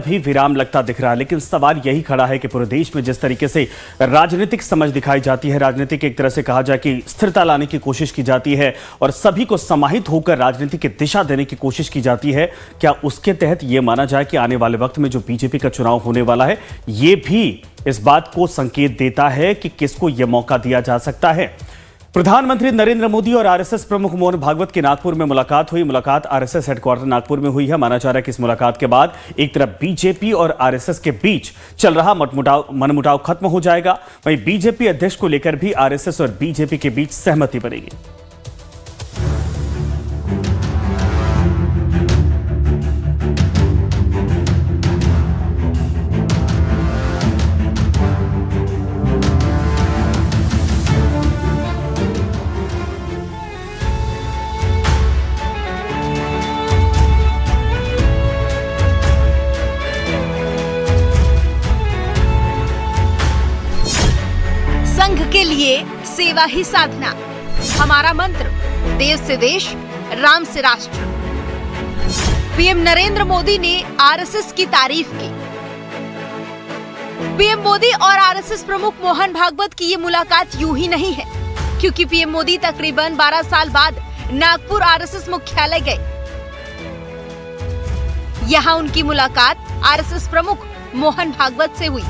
अभी विराम लगता दिख रहा है, लेकिन सवाल यही खड़ा है कि पूरे देश में जिस तरीके से राजनीतिक समझ दिखाई जाती है, राजनीतिक एक तरह से कहा जाए कि स्थिरता लाने की कोशिश की जाती है और सभी को समाहित होकर राजनीति की दिशा देने की कोशिश की जाती है, क्या उसके तहत यह माना जाए कि आने वाले वक्त में जो बीजेपी का चुनाव होने वाला है, ये भी इस बात को संकेत देता है कि किसको यह मौका दिया जा सकता है? प्रधानमंत्री नरेंद्र मोदी और आरएसएस प्रमुख मोहन भागवत की नागपुर में मुलाकात हुई। मुलाकात आरएसएस हेडक्वार्टर नागपुर में हुई है। माना जा रहा है कि इस मुलाकात के बाद एक तरफ बीजेपी और आरएसएस के बीच चल रहा मनमुटाव खत्म हो जाएगा, वहीं बीजेपी अध्यक्ष को लेकर भी आरएसएस और बीजेपी के बीच सहमति बनेगी। संघ के लिए सेवा ही साधना, हमारा मंत्र, देश से देश, राम से राष्ट्र। पीएम नरेंद्र मोदी ने आरएसएस की तारीफ की। पीएम मोदी और आरएसएस प्रमुख मोहन भागवत की ये मुलाकात यूं ही नहीं है, क्योंकि पीएम मोदी तकरीबन 12 साल बाद नागपुर आरएसएस मुख्यालय गए। यहाँ उनकी मुलाकात आरएसएस प्रमुख मोहन भागवत से हुई।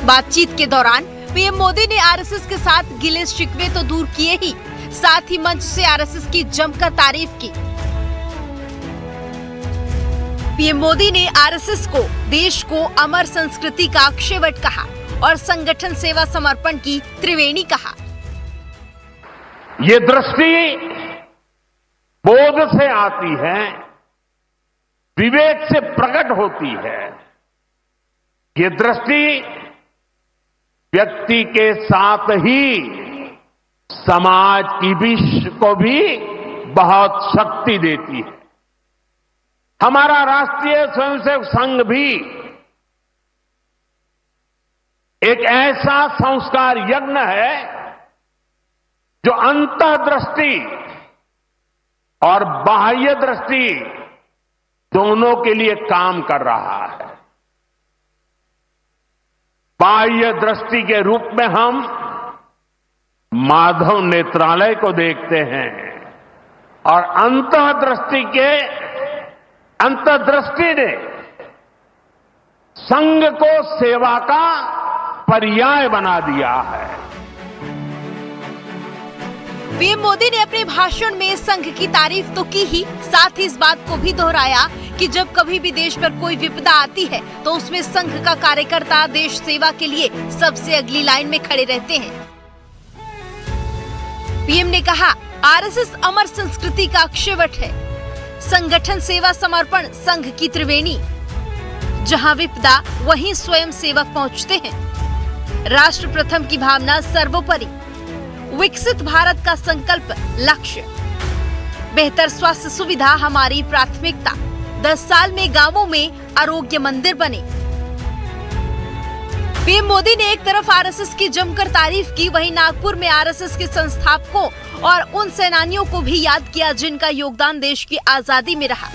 बातचीत के दौरान पीएम मोदी ने आरएसएस के साथ गिले शिकवे तो दूर किए ही, साथ ही मंच से आरएसएस की जमकर तारीफ की। पीएम मोदी ने आरएसएस को देश को अमर संस्कृति का अक्षयवट कहा और संगठन सेवा समर्पण की त्रिवेणी कहा। ये दृष्टि बोध से आती है, विवेक से प्रकट होती है। ये दृष्टि व्यक्ति के साथ ही समाज की को भी बहुत शक्ति देती है। हमारा राष्ट्रीय स्वयंसेवक संघ भी एक ऐसा संस्कार यज्ञ है जो अंतर्दृष्टि और बाह्य दृष्टि दोनों के लिए काम कर रहा है। बाह्य दृष्टि के रूप में हम माधव नेत्रालय को देखते हैं और अंतर्दृष्टि ने संघ को सेवा का पर्याय बना दिया है। पीएम मोदी ने अपने भाषण में संघ की तारीफ तो की ही, साथ ही इस बात को भी दोहराया कि जब कभी भी देश पर कोई विपदा आती है तो उसमें संघ का कार्यकर्ता देश सेवा के लिए सबसे अगली लाइन में खड़े रहते हैं। पीएम ने कहा, आरएसएस अमर संस्कृति का अक्षयवट है, संगठन सेवा समर्पण संघ की त्रिवेणी। जहां विपदा वहीं स्वयं सेवक पहुंचते हैं। राष्ट्र प्रथम की भावना सर्वोपरि, विकसित भारत का संकल्प लक्ष्य, बेहतर स्वास्थ्य सुविधा हमारी प्राथमिकता, 10 साल में गांवों में आरोग्य मंदिर बने। पीएम मोदी ने एक तरफ आरएसएस की जमकर तारीफ की, वहीं नागपुर में आरएसएस के संस्थापकों और उन सेनानियों को भी याद किया जिनका योगदान देश की आजादी में रहा।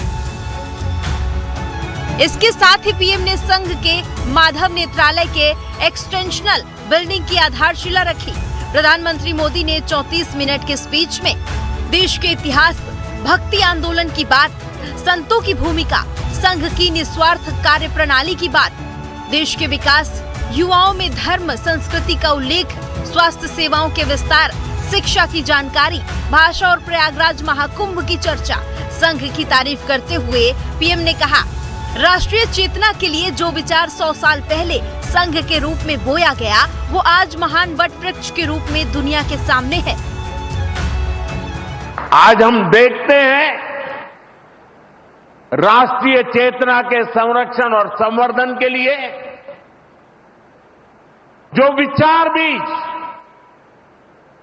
इसके साथ ही पीएम ने संघ के माधव नेत्रालय के एक्सटेंशनल बिल्डिंग की आधारशिला रखी। प्रधानमंत्री मोदी ने 34 मिनट के स्पीच में देश के इतिहास, भक्ति आंदोलन की बात, संतों की भूमिका, संघ की निस्वार्थ कार्य प्रणाली की बात, देश के विकास, युवाओं में धर्म संस्कृति का उल्लेख, स्वास्थ्य सेवाओं के विस्तार, शिक्षा की जानकारी, भाषा और प्रयागराज महाकुंभ की चर्चा, संघ की तारीफ करते हुए पीएम ने कहा, राष्ट्रीय चेतना के लिए जो विचार 100 साल पहले संघ के रूप में बोया गया, वो आज महान वट वृक्ष के रूप में दुनिया के सामने है। आज हम देखते हैं राष्ट्रीय चेतना के संरक्षण और संवर्धन के लिए जो विचार भी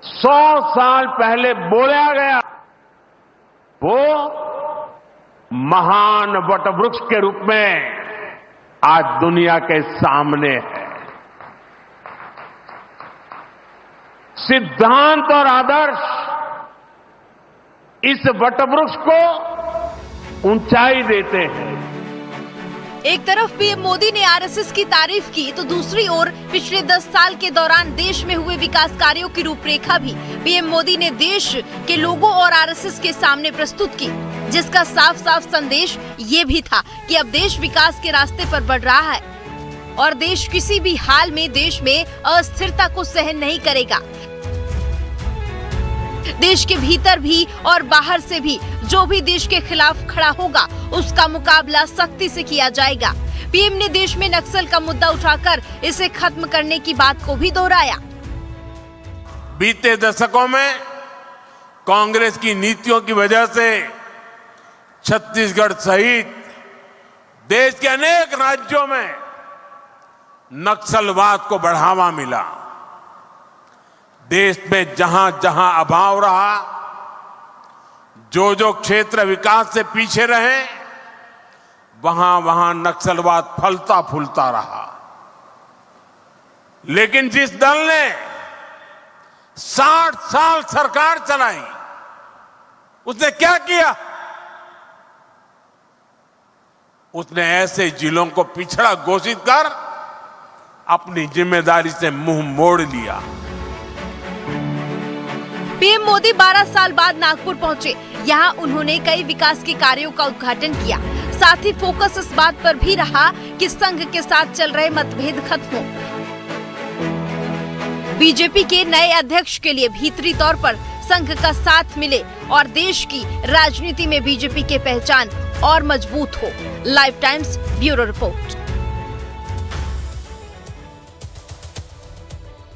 100 साल पहले बोला गया, वो महान वटवृक्ष के रूप में आज दुनिया के सामने है। सिद्धांत और आदर्श इस वटवृक्ष को ऊंचाई देते हैं। एक तरफ पीएम मोदी ने आरएसएस की तारीफ की तो दूसरी ओर पिछले 10 साल के दौरान देश में हुए विकास कार्यों की रूपरेखा भी पीएम मोदी ने देश के लोगों और आरएसएस के सामने प्रस्तुत की, जिसका साफ साफ संदेश ये भी था कि अब देश विकास के रास्ते पर बढ़ रहा है और देश किसी भी हाल में देश में अस्थिरता को सहन नहीं करेगा। देश के भीतर भी और बाहर से भी जो भी देश के खिलाफ खड़ा होगा उसका मुकाबला सख्ती से किया जाएगा। पीएम ने देश में नक्सल का मुद्दा उठाकर इसे खत्म करने की बात को भी दोहराया। बीते दशकों में कांग्रेस की नीतियों की वजह से छत्तीसगढ़ सहित देश के अनेक राज्यों में नक्सलवाद को बढ़ावा मिला। देश में जहां जहां अभाव रहा, जो क्षेत्र विकास से पीछे रहे, वहां वहां नक्सलवाद फलता फूलता रहा। लेकिन जिस दल ने 60 साल सरकार चलाई, उसने क्या किया? उसने ऐसे जिलों को पिछड़ा घोषित कर अपनी जिम्मेदारी से मुंह मोड़ लिया। पीएम मोदी 12 साल बाद नागपुर पहुंचे। यहाँ उन्होंने कई विकास के कार्यों का उद्घाटन किया। साथ ही फोकस इस बात पर भी रहा कि संघ के साथ चल रहे मतभेद खत्म हो। बीजेपी के नए अध्यक्ष के लिए भीतरी तौर पर संघ का साथ मिले और देश की राजनीति में बीजेपी की पहचान और मजबूत हो। Live times bureau report.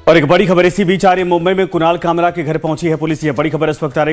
और एक बड़ी खबर इसी बीच आ रही है। मुंबई में कुणाल कामरा के घर पहुंची है पुलिस। ये बड़ी खबर इस वक्त आ रही है।